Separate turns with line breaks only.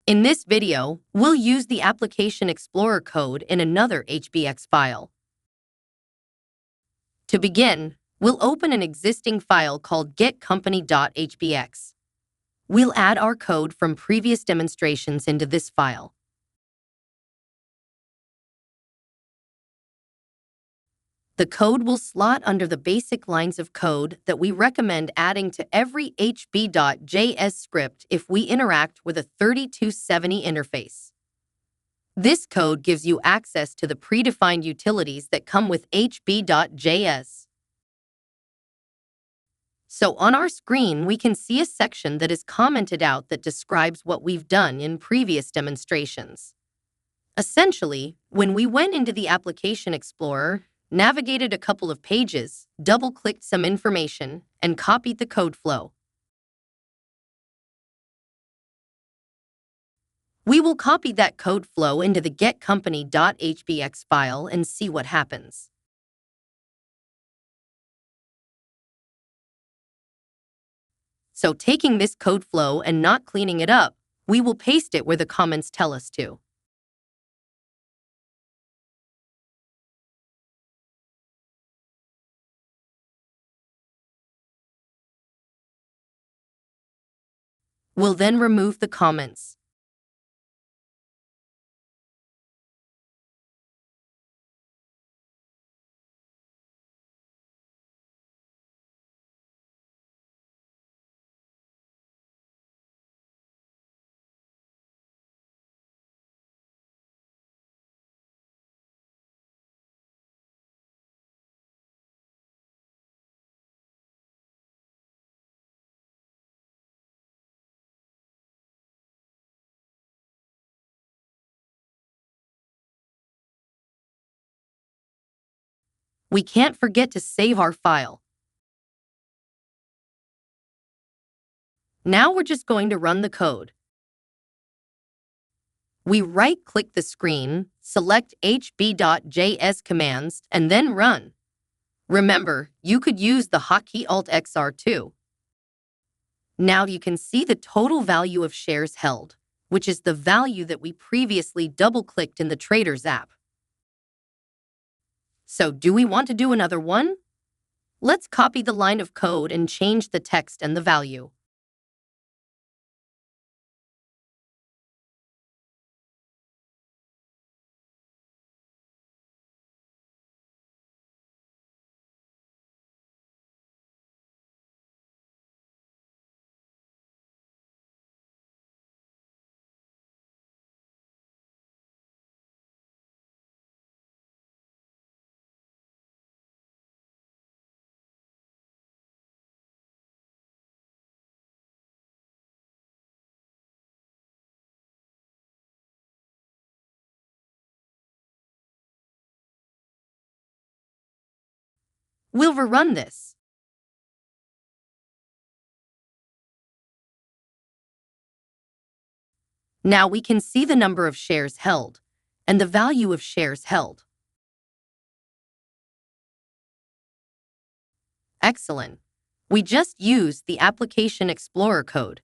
In this video, we'll use the Application Explorer code in another HBX file. To begin, we'll open an existing file called getCompany.hbx. We'll add our code from previous demonstrations into this file. The code will slot under the basic lines of code that we recommend adding to every HB.js script if we interact with a 3270 interface. This code gives you access to the predefined utilities that come with HB.js. So on our screen, we can see a section that is commented out that describes what we've done in previous demonstrations. Essentially, when we went into the Application Explorer, navigated a couple of pages, double-clicked some information, and copied the code flow. We will copy that code flow into the getCompany.hbx file and see what happens. So taking this code flow and not cleaning it up, we will paste it where the comments tell us to. We'll then remove the comments. We can't forget to save our file. Now we're just going to run the code. We right-click the screen, select HB.js commands, and then run. Remember, you could use the hotkey Alt-XR too. Now you can see the total value of shares held, which is the value that we previously double-clicked in the Traders app. So do we want to do another one? Let's copy the line of code and change the text and the value. We'll rerun this. Now we can see the number of shares held and the value of shares held. Excellent. We just used the Application Explorer code.